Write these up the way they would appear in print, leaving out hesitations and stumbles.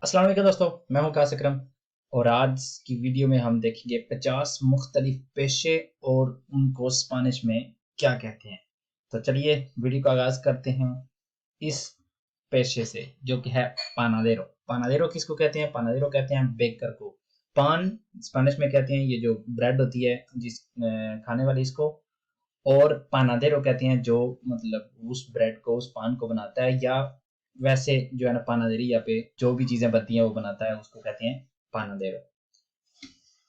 अस्सलाम वालेकुम दोस्तों, मैं हूं काश अकरम। और आज की वीडियो में हम देखेंगे 50 मुख्तलिफ पेशे और उनको स्पेनिश में क्या कहते हैं। तो चलिए वीडियो का आगाज करते हैं इस पेशे से, जो कि है पानादेरो। पानादेरो किसको कहते हैं? पानादेरो कहते हैं बेकर को। पान स्पेनिश में कहते हैं ये जो ब्रेड होती है जिस खाने वाली, इसको। और पानादेरो कहते हैं जो मतलब उस ब्रेड को, उस पान को बनाता है, या वैसे जो है ना पानादेरिया पे जो भी चीजें बनती हैं वो बनाता है, उसको कहते हैं पानादेरो।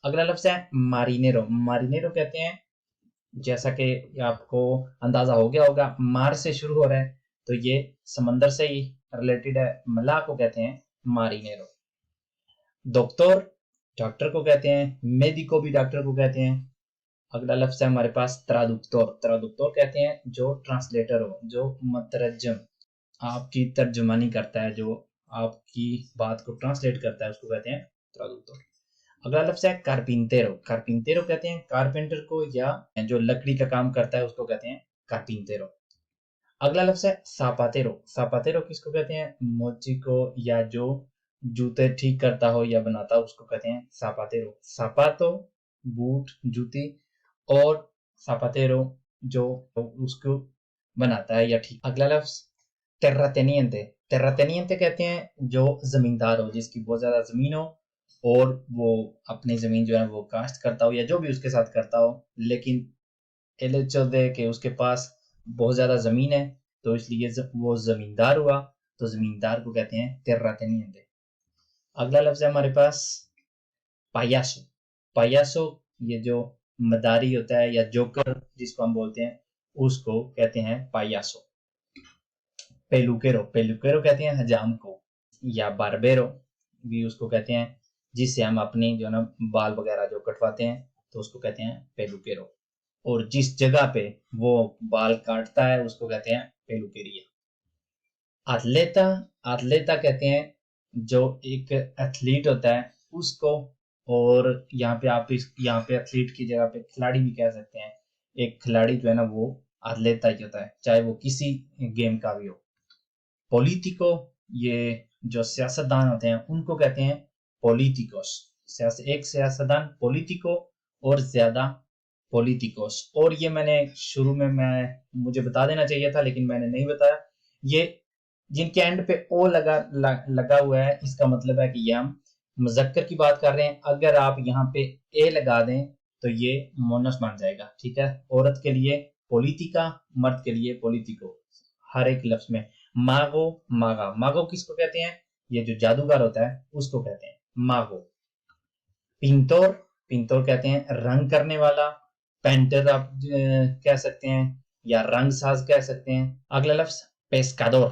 अगला लफ्ज है मारिनेरो। मारिनेरो कहते हैं, जैसा कि आपको अंदाजा हो गया होगा, मार से शुरू हो रहा है तो ये समंदर से ही रिलेटेड है। मलाह को कहते हैं मारिनेरो। डॉक्टर, डॉक्टर को कहते हैं। मेडिको भी डॉक्टर को कहते हैं। अगला लफ्ज है हमारे पास traductor। traductor कहते हैं जो ट्रांसलेटर हो, जो मतरजम, आपकी तर्जुमानी करता है, जो आपकी बात को ट्रांसलेट करता है, उसको कहते हैं traductor। अगला लफ्ज है कारपिंटेरो। कारपिंटेरो कहते हैं कारपेंटर को, या जो लकड़ी का काम करता है उसको कहते हैं कारपिंटेरो। अगला लफ्ज है सापातेरो। सापातेरो किसको कहते हैं? मोची को, या जो जूते ठीक करता हो या बनाता हो, उसको कहते हैं सापातेरो। सापातो बूट, जूती, और सापातेरो जो उसको बनाता है या ठीक। अगला लफ्ज टेर्राटेनियंते। टेर्राटेनियंते कहते हैं जो जमींदार हो, जिसकी बहुत ज्यादा जमीन हो और वो अपनी जमीन जो है वो काश्त करता हो या जो भी उसके साथ करता हो, लेकिन एल एच ओ दे के उसके पास बहुत ज्यादा जमीन है, तो इसलिए वो जमींदार हुआ, तो जमींदार को कहते हैं टेर्राटेनियंते। अगला लफ्ज है हमारे पास पायासो। पायासो ये जो मदारी होता है या जोकर जिसको हम बोलते हैं, उसको कहते हैं पायासो। पेलुकेरो। पेलुकेरो कहते हैं हजाम को, या बारबेरो भी उसको कहते हैं, जिससे हम अपनी जो ना बाल वगैरह जो कटवाते हैं, तो उसको कहते हैं पेलुकेरो। और जिस जगह पे वो बाल काटता है उसको कहते हैं पेलुकेरिया। एथलेटा। एथलेटा कहते हैं जो एक एथलीट होता है उसको। और यहाँ पे आप यहाँ पे एथलीट की जगह पे खिलाड़ी भी कह सकते हैं। एक खिलाड़ी जो है ना वो एथलेटा ही होता है, चाहे वो किसी गेम का भी हो। पॉलिटिको, ये जो सियासतदान होते हैं उनको कहते हैं पॉलिटिकोस। एक सियासतदान पॉलिटिको और ज्यादा पॉलिटिकोस। और ये मैंने शुरू में मुझे बता देना चाहिए था लेकिन मैंने नहीं बताया। ये जिनके एंड पे ओ लगा हुआ है, इसका मतलब है कि ये हम मुजक्कर की बात कर रहे हैं। अगर आप यहाँ पे ए लगा दें तो ये मोनस बन जाएगा, ठीक है। औरत के लिए पॉलिटिका, मर्द के लिए पॉलिटिको, हर एक लफ्ज में। मागो, मागा। मागो किसको कहते हैं? ये जो जादूगर होता है उसको कहते हैं मागो। पिंतोर, पिंतोर कहते हैं रंग करने वाला। पेंटर आप कह सकते हैं, या रंग साज कह सकते हैं। अगला लफ्ज पेस्कादोर।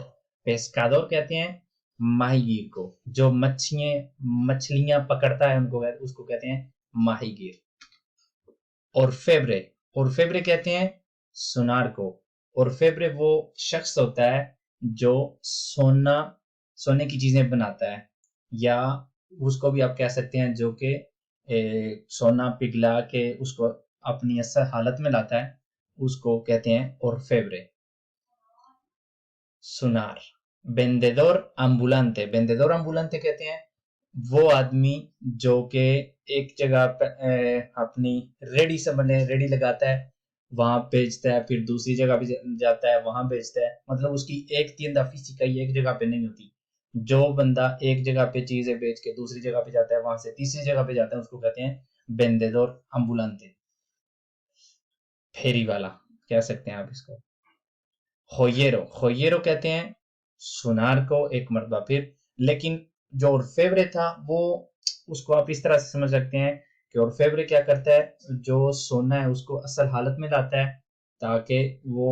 पेस्कादोर कहते हैं माहीगीर को, जो मछलियां पकड़ता है उनको उसको कहते हैं माहीगीर। और फेब्रे, और फेब्रे कहते हैं सुनार को। और फेब्रे वो शख्स होता है जो सोने की चीजें बनाता है, या उसको भी आप कह सकते हैं जो कि सोना पिघला के उसको अपनी असल हालत में लाता है, उसको कहते हैं और फेब्रे। सुनार। बेंदेदोर अम्बुलांते। बेंदेदोर अम्बुलांते कहते हैं वो आदमी जो कि एक जगह अपनी रेडी समझ लें, रेडी लगाता है, वहां बेचता है, फिर दूसरी जगह भी जाता है, वहां बेचता है। मतलब उसकी एक तीन फिजिकली एक जगह पे नहीं होती। जो बंदा एक जगह पे चीजें बेच के दूसरी जगह पे जाता है, वहां से तीसरी जगह पे जाता है, उसको कहते हैं बेंदेदोर अम्बुलांते। फेरी वाला कह सकते हैं आप इसको। होयेरो। होयेरो कहते हैं सुनार को, एक मरतबा फिर। लेकिन जो ऑर्फेव्रे था वो, उसको आप इस तरह से समझ सकते हैं कि ऑर्फेव्रे क्या करता है, जो सोना है उसको असल हालत में लाता है ताकि वो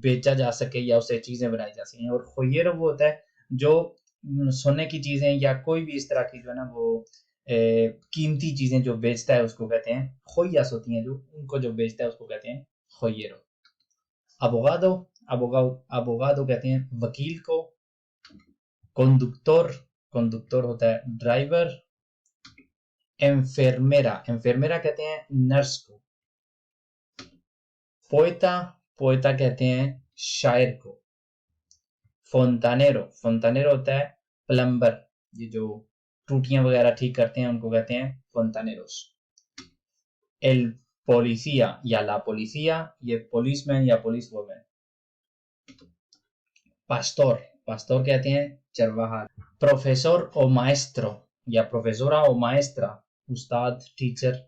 बेचा जा सके या उसे चीजें बनाई जा सकें। और होयेरो वो होता है जो सोने की चीजें या कोई भी इस तरह की जो है ना वो कीमती चीजें जो बेचता है उसको कहते हैं खोयास होती हैं, जो उनको जो बेचता है उसको कहते हैं होयेरो। अबोगादो। अबोगादो कहते हैं वकील को। कंडक्टर, कंडक्टर होता है ड्राइवर। एम्फेरमेरा, एम्फेरमेरा कहते हैं नर्स को। पोएटा, पोएटा कहते हैं शायर को। फोंतानेरो, फोंतानेरो होता है प्लम्बर। ये जो टूटियां वगैरह ठीक करते हैं उनको कहते हैं फोंतानेरोस। एल पोलिसिया या ला पोलिसिया, ये पुलिसमैन या पुलिस वुमेन। पास्टोर, पास्टोर कहते हैं चरवाहा। प्रोफेसर ओ माएस्ट्रो या प्रोफेसोरा ओ माएस्ट्रा, उस्ताद, टीचर।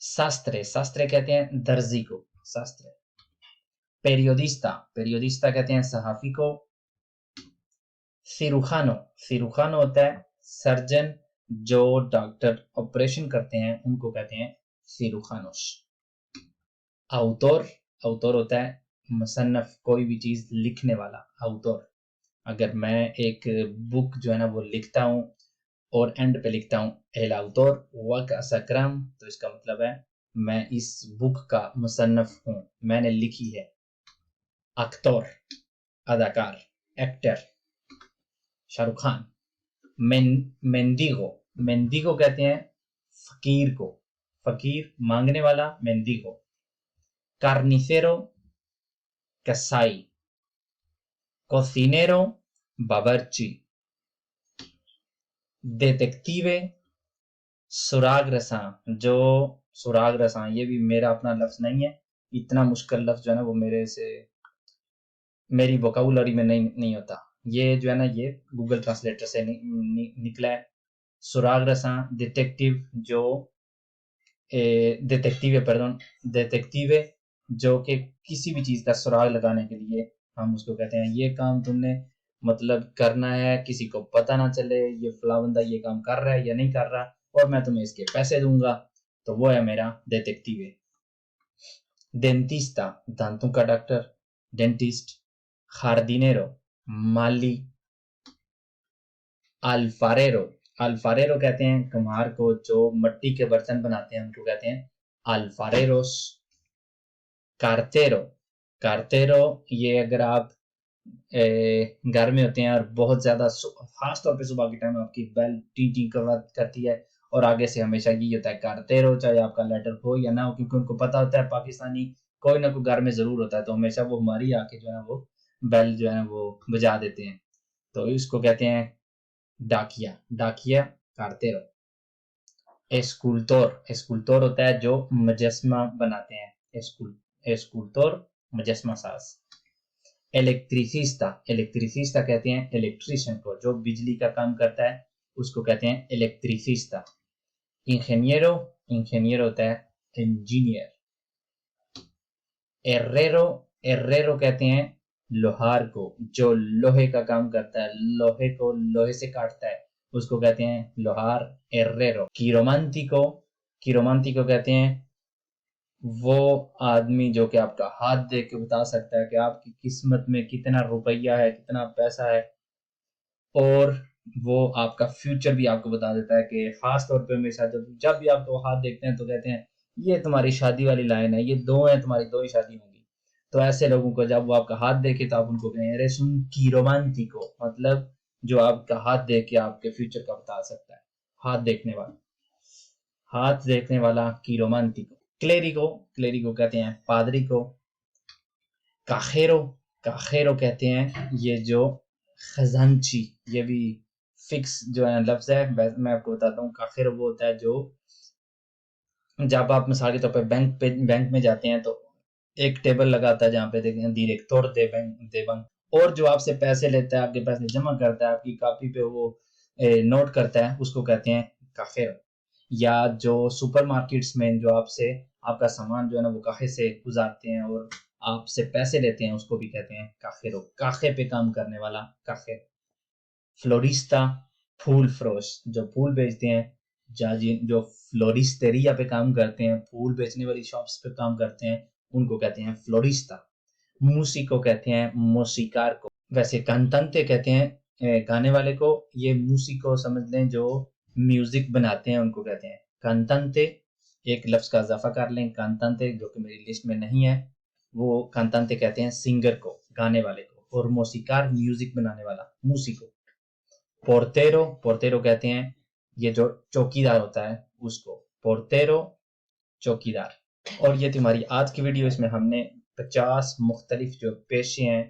शास्त्रे, शास्त्रे कहते हैं दर्जी को, शास्त्रे। पेरियोडिस्ता, पेरियोडिस्ता कहते हैं सहाफी को। सिरुखानो, सिरुखानो होता है सर्जन, जो डॉक्टर ऑपरेशन करते हैं उनको कहते हैं सिरुखानोस। आउतोर, आउतोर होता है मुसन्नफ, कोई भी चीज लिखने वाला, आउतोर। अगर मैं एक बुक जो है ना वो लिखता हूँ और एंड पे लिखता हूँ एल आउतोर व कासाक्रम, तो इसका मतलब है मैं इस बुक का मुसन्नफ हूँ, मैंने लिखी है। अक्तौर, अदाकार, एक्टर, शाहरुख खान। मेंडिगो, मेंडिगो कहते हैं फकीर को, फकीर मांगने वाला, मेंडिगो। कार्निसेरो, कसाई। कोसिनेरो, बावर्ची। डिटेक्टिवे, सुराग रसां, जो सुराग रसां, ये भी मेरा अपना लफ्ज नहीं है, इतना मुश्किल लफ्ज जो है ना वो मेरे से, मेरी वोकाबुलरी में नहीं होता। ये जो है ना ये गूगल ट्रांसलेटर से निकला है। सुराग रसां, डिटेक्टिव, जो डिटेक्टिव पर्दन, डिटेक्टिव जो कि किसी भी चीज का सुराग लगाने के लिए हम उसको कहते हैं ये काम तुमने मतलब करना है, किसी को पता ना चले ये फला बंदा ये काम कर रहा है या नहीं कर रहा, और मैं तुम्हें इसके पैसे दूंगा, तो वो है मेरा डिटेक्टिव। डेंटिस्टा, दांतों का डॉक्टर, डेंटिस्ट। जार्डिनेरो, माली। अल्फारेरो, अल्फारेरो कहते हैं कुम्हार को, जो मिट्टी के बर्तन बनाते हैं उनको कहते हैं अल्फारेरोस। कार्टेरो, कार्टेरो, ये अगर आप घर में होते हैं और बहुत ज्यादा खास तौर पे सुबह के टाइम आपकी बेल टी टी करती है और आगे से हमेशा ये होता है कार्टेरो, चाहे आपका लेटर हो या ना हो, क्योंकि उनको पता होता है पाकिस्तानी कोई ना कोई घर में जरूर होता है, तो हमेशा वो हमारी आके जो है ना वो बेल जो है वो बजा देते हैं, तो इसको कहते हैं डाकिया, डाकिया, कार्टेरो। एस्कुल्टोर, एस्कुल्टोर होता है जो मुजस्मा बनाते हैं, एस्कुल्टोर, मुजस्मा साज। इलेक्ट्रिसिस्टा, इलेक्ट्रिसिस्टा कहते हैं इलेक्ट्रिशियन को, जो बिजली का काम करता है उसको कहते हैं इलेक्ट्रिसिस्टा। इंजीनियरो, इंजीनियर होता है इंजीनियर। एर्रेरो, एर्रेरो कहते हैं लोहार को, जो लोहे का काम करता है, लोहे को लोहे से काटता है उसको कहते हैं लोहार, एर्रेरो। कीरोमांतिको, कीरोमांतिको कहते हैं वो आदमी जो कि आपका हाथ देख के बता सकता है कि आपकी किस्मत में कितना रुपया है, कितना पैसा है, और वो आपका फ्यूचर भी आपको बता देता है कि खास तौर पे हमेशा जब जब भी आपको हाथ देखते हैं तो कहते हैं ये तुम्हारी शादी वाली लाइन है, ये दो है तुम्हारी, दो ही शादी होंगी। तो ऐसे लोगों को जब वो आपका हाथ देखे तो आप उनको कहें रेसुम कीरोमांतिको, मतलब जो आपका हाथ देख के आपके फ्यूचर का बता सकता है, हाथ देखने वाला, हाथ देखने वाला कीरोमांतिको। क्लेरिको, क्लेरिको कहते हैं पादरी को। काखेरो, काखेरो कहते हैं ये जो खजांची, ये भी फिक्स जो है लफ्ज है, मैं आपको बताता हूँ। काखेरो वो होता है जो जब आप मिसाल के तौर पर बैंक में जाते हैं तो एक टेबल लगाता है जहाँ पे देखते हैं डायरेक्टर दे बैंक दे बैंक, और जो आपसे पैसे लेता है, आपके पैसे जमा करता है, आपकी कॉपी पे वो नोट करता है, उसको कहते हैं काखेरो। या जो सुपरमार्केट्स में जो आपसे आपका सामान जो है ना वो काखे से गुजारते हैं और आपसे पैसे लेते हैं, उसको भी कहते हैं काखेरो, काखे पे काम करने वाला, काखे। फ्लोरिस्टा, फूल फरोश, जो फूल बेचते हैं, जो फ्लोरिस्टेरिया पे काम करते हैं, फूल बेचने वाली शॉप्स पे काम करते हैं, उनको कहते हैं फ्लोरिस्टा। मूसिको कहते हैं मूसिकार को। वैसे कांतांते कहते हैं गाने वाले को, ये मूसिको समझ लें जो म्यूजिक बनाते हैं उनको कहते हैं कांतांते। एक लफ्ज का इजाफा कर लें कांतांते, जो कि मेरी लिस्ट में नहीं है, वो कांतांते कहते हैं सिंगर को, गाने वाले को, और मूसिकार म्यूजिक बनाने वाला, मूसिको। पोर्टेरो, पोर्टेरो कहते हैं ये जो चौकीदार होता है उसको, पोर्टेरो, चौकीदार। और ये तुम्हारी आज की वीडियो, इसमें हमने 50 मुख्तलिफ जो पेशे हैं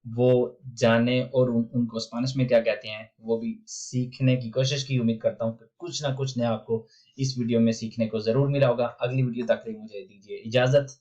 वो जाने और उनको स्पेनिश में क्या कहते हैं वो भी सीखने की कोशिश की। उम्मीद करता हूँ कि कुछ ना कुछ नया आपको इस वीडियो में सीखने को जरूर मिला होगा। अगली वीडियो तक के लिए मुझे दीजिए इजाजत।